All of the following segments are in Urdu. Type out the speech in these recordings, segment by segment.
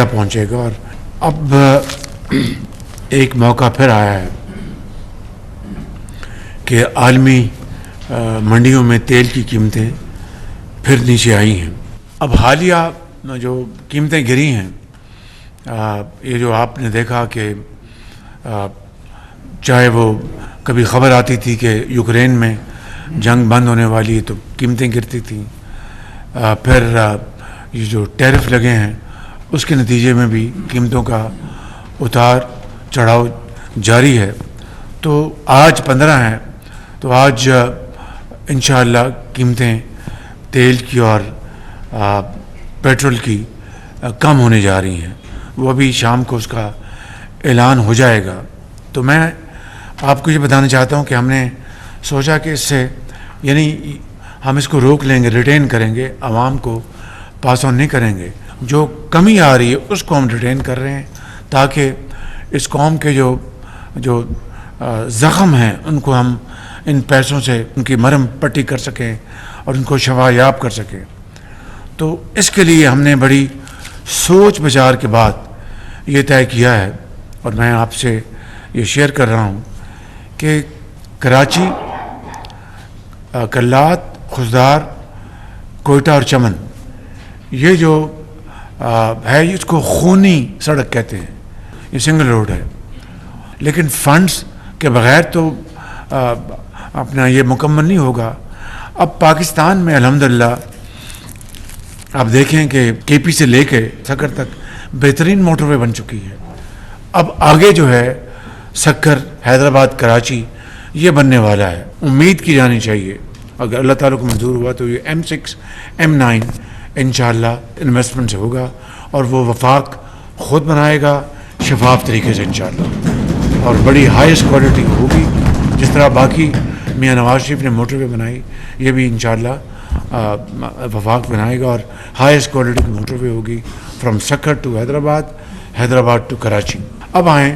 فائدہ پہنچے گا. اور اب ایک موقع پھر آیا ہے کہ عالمی منڈیوں میں تیل کی قیمتیں پھر نیچے آئی ہیں. اب حالیہ جو قیمتیں گری ہیں، یہ جو آپ نے دیکھا کہ چاہے وہ کبھی خبر آتی تھی کہ یوکرین میں جنگ بند ہونے والی ہے تو قیمتیں گرتی تھیں، پھر یہ جو ٹیرف لگے ہیں اس کے نتیجے میں بھی قیمتوں کا اتار چڑھاؤ جاری ہے. تو آج 15 ہے، تو آج انشاءاللہ قیمتیں تیل کی اور پیٹرول کی کم ہونے جا رہی ہیں. وہ ابھی شام کو اس کا اعلان ہو جائے گا. تو میں آپ کو یہ بتانا چاہتا ہوں کہ ہم نے سوچا کہ اس سے یعنی ہم اس کو روک لیں گے، ریٹین کریں گے، عوام کو پاس آن نہیں کریں گے. جو کمی آ رہی ہے اس کو ہم ریٹین کر رہے ہیں تاکہ اس قوم کے جو زخم ہیں ان کو ہم ان پیسوں سے ان کی مرہم پٹی کر سکیں اور ان کو شفا یاب کر سکیں. تو اس کے لیے ہم نے بڑی سوچ بچار کے بعد یہ طے کیا ہے، اور میں آپ سے یہ شیئر کر رہا ہوں کہ کراچی، کلات، خضدار، کوئٹہ اور چمن، یہ جو ہے اس کو خونی سڑک کہتے ہیں. یہ سنگل روڈ ہے، لیکن فنڈز کے بغیر تو اپنا یہ مکمل نہیں ہوگا. اب پاکستان میں الحمدللہ آپ دیکھیں کہ کے پی سے لے کے سکر تک بہترین موٹر وے بن چکی ہے. اب آگے جو ہے سکر، حیدرآباد، کراچی یہ بننے والا ہے. امید کی جانی چاہیے اگر اللہ تعالیٰ کو منظور ہوا تو یہ M6 M9 انشاءاللہ انویسٹمنٹ سے ہوگا، اور وہ وفاق خود بنائے گا شفاف طریقے سے انشاءاللہ، اور بڑی ہائیسٹ کوالٹی ہوگی. جس طرح باقی میاں نواز شریف نے موٹر وے بنائی، یہ بھی انشاءاللہ وفاق بنائے گا اور ہائیسٹ کوالٹی کی موٹر وے ہوگی from Sukkur to Hyderabad, Hyderabad to Karachi. اب آئیں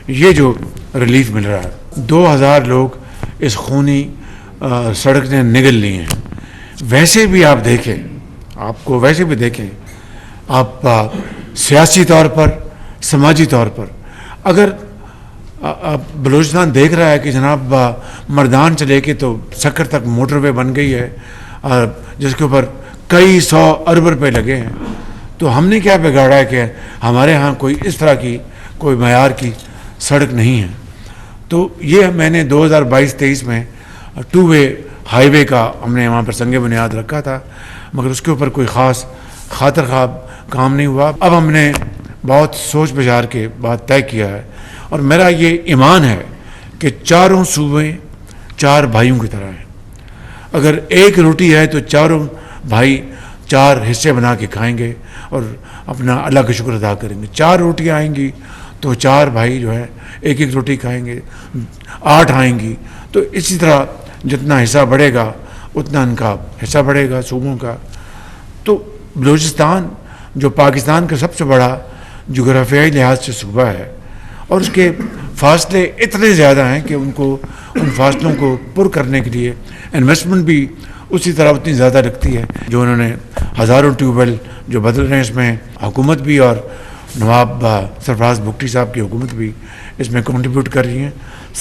یہ جو ریلیف مل رہا ہے، 2000 لوگ اس خونی سڑک نے نگل لی ہیں. ویسے بھی آپ دیکھیں، آپ کو ویسے بھی دیکھیں، آپ سیاسی طور پر، سماجی طور پر، اگر بلوچستان دیکھ رہا ہے کہ جناب مردان سے لے کے تو سکر تک موٹر وے بن گئی ہے جس کے اوپر کئی 100 ارب روپے لگے ہیں، تو ہم نے کیا بگاڑا ہے کہ ہمارے ہاں کوئی اس طرح کی کوئی معیار کی سڑک نہیں ہے. تو یہ میں نے 2022-23 میں 2 وے ہائی وے کا ہم نے وہاں پر سنگ بنیاد رکھا تھا، مگر اس کے اوپر کوئی خاص خاطر خواب کام نہیں ہوا. اب ہم نے بہت سوچ بچار کے بعد طے کیا ہے، اور میرا یہ ایمان ہے کہ چاروں صوبے 4 بھائیوں کی طرح ہیں. اگر ایک روٹی ہے تو چاروں بھائی 4 حصے بنا کے کھائیں گے اور اپنا اللہ کا شکر ادا کریں گے. 4 روٹیاں آئیں گی تو 4 بھائی جو ہے ایک روٹی کھائیں گے. 8 آئیں گی تو اسی طرح جتنا حصہ بڑھے گا اتنا ان کا حصہ بڑھے گا صوبوں کا. تو بلوچستان جو پاکستان کا سب سے بڑا جغرافیائی لحاظ سے صوبہ ہے، اور اس کے فاصلے اتنے زیادہ ہیں کہ ان فاصلوں کو پر کرنے کے لیے انویسٹمنٹ بھی اسی طرح اتنی زیادہ رکھتی ہے. جو انہوں نے ہزاروں ٹیوب ویل جو بدل رہے ہیں، اس میں حکومت بھی اور نواب سرفراز بگٹی صاحب کی حکومت بھی اس میں کنٹریبیوٹ کر رہی ہیں.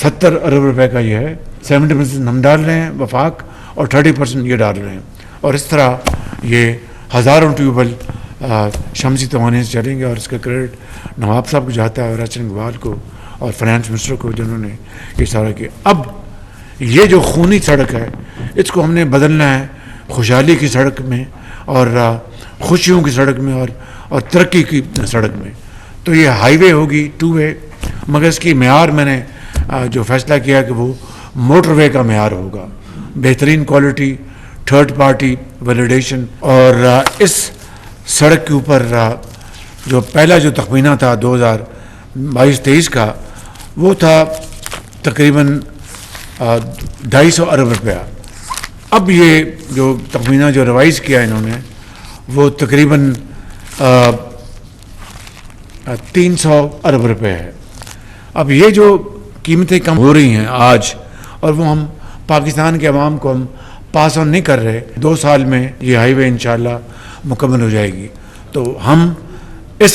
70 ارب روپے کا یہ ہے. 70% ہم ڈال رہے ہیں وفاق اور 30% یہ ڈال رہے ہیں، اور اس طرح یہ ہزاروں ٹیوب ویل شمسی توانائی سے چلیں گے. اور اس کا کریڈٹ نواب صاحب کو جاتا ہے اور حسن اقبال کو اور فائنانس منسٹر کو، جنہوں نے یہ سارا کیا. اب یہ جو خونی سڑک ہے اس کو ہم نے بدلنا ہے خوشحالی کی سڑک میں اور خوشیوں کی سڑک میں اور ترقی کی سڑک میں. تو یہ ہائی وے ہوگی 2 وے، مگر اس کی معیار میں نے جو فیصلہ کیا کہ وہ موٹر وے کا معیار ہوگا، بہترین کوالٹی، 3rd پارٹی ویلیڈیشن. اور اس سڑک کے اوپر جو پہلا جو تخمینہ تھا 2022-23 کا، وہ تھا تقریباً 250 ارب روپیہ. اب یہ جو تخمینہ جو ریوائز کیا انہوں نے وہ تقریباً 300 ارب روپے ہے. اب یہ جو قیمتیں کم ہو رہی ہیں آج، اور وہ ہم پاکستان کے عوام کو ہم پاس آن نہیں کر رہے. 2 سال میں یہ ہائی وے انشاءاللہ مکمل ہو جائے گی. تو ہم اس